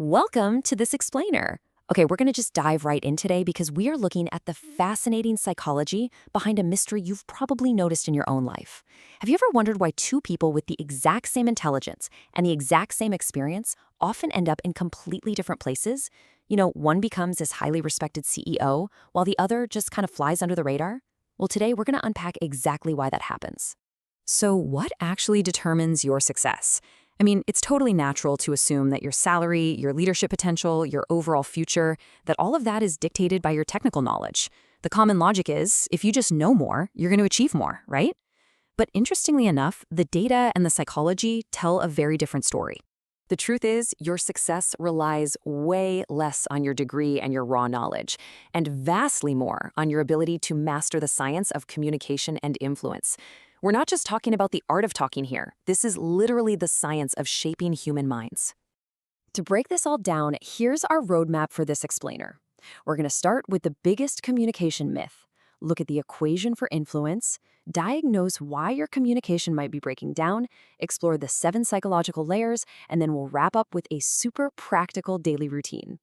Welcome to this explainer. Okay, we're going to just dive right in today because we are looking at the fascinating psychology behind a mystery you've probably noticed in your own life. Have you ever wondered why two people with the exact same intelligence and the exact same experience often end up in completely different places? One becomes this highly respected CEO, while the other just kind of flies under the radar? Well, today we're going to unpack exactly why that happens. So, what actually determines your success? It's totally natural to assume that your salary, your leadership potential, your overall future, that all of that is dictated by your technical knowledge. The common logic is, if you just know more, you're going to achieve more, right? But interestingly enough, the data and the psychology tell a very different story. The truth is, your success relies way less on your degree and your raw knowledge, and vastly more on your ability to master the science of communication and influence. We're not just talking about the art of talking here. This is literally the science of shaping human minds. To break this all down, here's our roadmap for this explainer. We're going to start with the biggest communication myth, look at the equation for influence, diagnose why your communication might be breaking down, explore the 7 psychological layers, and then we'll wrap up with a super practical daily routine.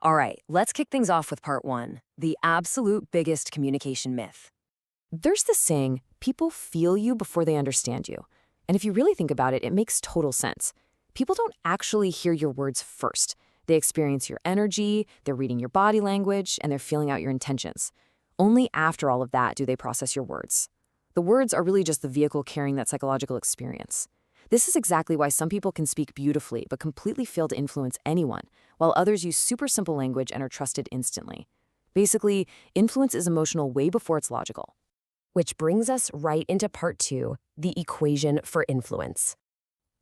All right, let's kick things off with part 1, the absolute biggest communication myth. There's this saying, people feel you before they understand you. And if you really think about it, it makes total sense. People don't actually hear your words first. They experience your energy, they're reading your body language, and they're feeling out your intentions. Only after all of that do they process your words. The words are really just the vehicle carrying that psychological experience. This is exactly why some people can speak beautifully but completely fail to influence anyone, while others use super simple language and are trusted instantly. Basically, influence is emotional way before it's logical. Which brings us right into part 2, the equation for influence.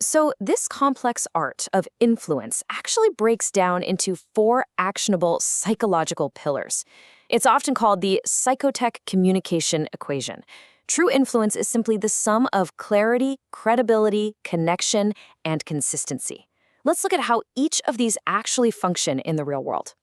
So this complex art of influence actually breaks down into 4 actionable psychological pillars. It's often called the Psychotech communication equation. True influence is simply the sum of clarity, credibility, connection, and consistency. Let's look at how each of these actually function in the real world.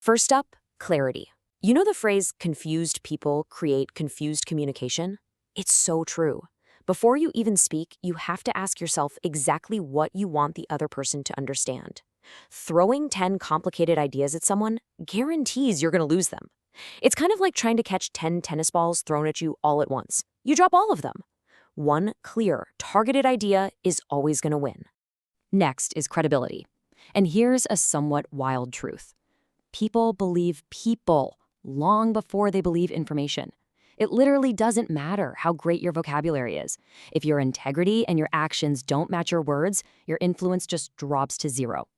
First up, clarity. You know the phrase, confused people create confused communication? It's so true. Before you even speak, you have to ask yourself exactly what you want the other person to understand. Throwing 10 complicated ideas at someone guarantees you're going to lose them. It's kind of like trying to catch 10 tennis balls thrown at you all at once. You drop all of them. One clear, targeted idea is always going to win. Next is credibility. And here's a somewhat wild truth. People believe people long before they believe information. It literally doesn't matter how great your vocabulary is. If your integrity and your actions don't match your words, your influence just drops to 0.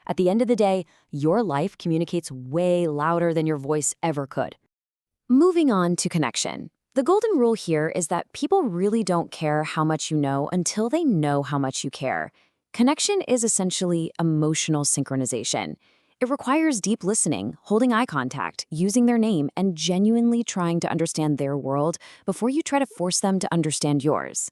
At the end of the day, your life communicates way louder than your voice ever could. Moving on to connection. The golden rule here is that people really don't care how much you know until they know how much you care. Connection is essentially emotional synchronization. It requires deep listening, holding eye contact, using their name, and genuinely trying to understand their world before you try to force them to understand yours.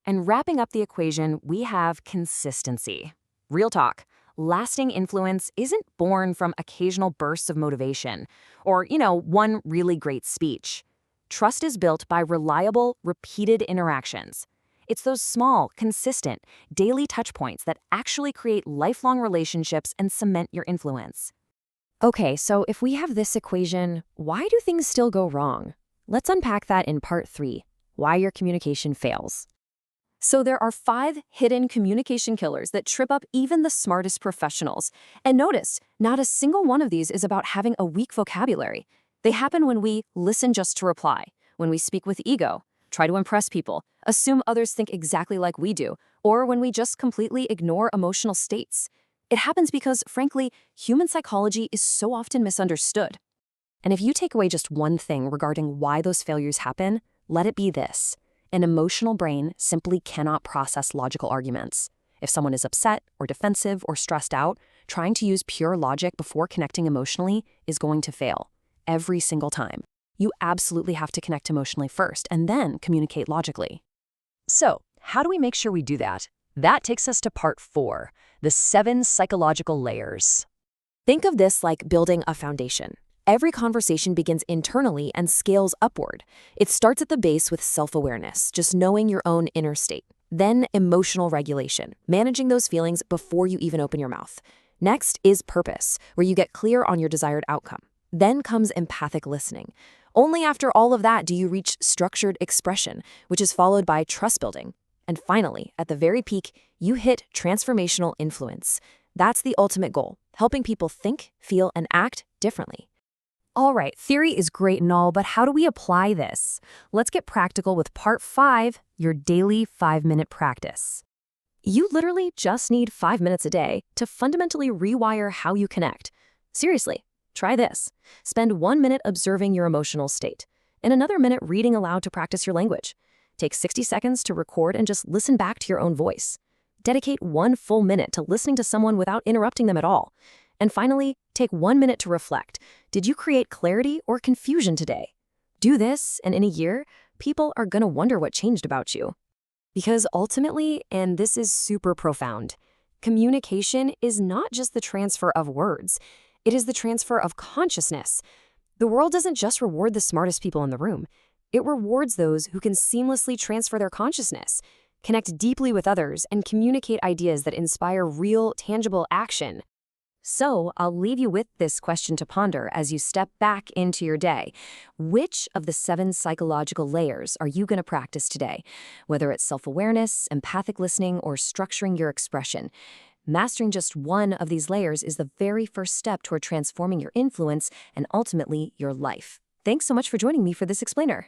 And wrapping up the equation, we have consistency. Real talk. Lasting influence isn't born from occasional bursts of motivation or, one really great speech. Trust is built by reliable, repeated interactions. It's those small, consistent, daily touchpoints that actually create lifelong relationships and cement your influence. Okay, so if we have this equation, why do things still go wrong? Let's unpack that in part 3, why your communication fails. So there are 5 hidden communication killers that trip up even the smartest professionals. And notice, not a single one of these is about having a weak vocabulary. They happen when we listen just to reply, when we speak with ego, try to impress people, assume others think exactly like we do, or when we just completely ignore emotional states. It happens because, frankly, human psychology is so often misunderstood. And if you take away just one thing regarding why those failures happen, let it be this. An emotional brain simply cannot process logical arguments. If someone is upset or defensive or stressed out, trying to use pure logic before connecting emotionally is going to fail. Every single time. You absolutely have to connect emotionally first and then communicate logically. So, how do we make sure we do that? That takes us to part 4, the 7 psychological layers. Think of this like building a foundation. Every conversation begins internally and scales upward. It starts at the base with self-awareness, just knowing your own inner state. Then emotional regulation, managing those feelings before you even open your mouth. Next is purpose, where you get clear on your desired outcome. Then comes empathic listening. Only after all of that do you reach structured expression, which is followed by trust building. And finally, at the very peak, you hit transformational influence. That's the ultimate goal, helping people think, feel, and act differently. All right, theory is great and all, but how do we apply this? Let's get practical with part 5, your daily 5-minute practice. You literally just need 5 minutes a day to fundamentally rewire how you connect. Seriously, try this. Spend 1 minute observing your emotional state, and another minute reading aloud to practice your language. Take 60 seconds to record and just listen back to your own voice. Dedicate 1 full minute to listening to someone without interrupting them at all. And finally, take 1 minute to reflect. Did you create clarity or confusion today? Do this, and in a year, people are going to wonder what changed about you. Because ultimately, and this is super profound, communication is not just the transfer of words. It is the transfer of consciousness. The world doesn't just reward the smartest people in the room. It rewards those who can seamlessly transfer their consciousness, connect deeply with others, and communicate ideas that inspire real, tangible action. So, I'll leave you with this question to ponder as you step back into your day. Which of the 7 psychological layers are you going to practice today? Whether it's self-awareness, empathic listening, or structuring your expression. Mastering just one of these layers is the very first step toward transforming your influence and ultimately your life. Thanks so much for joining me for this explainer.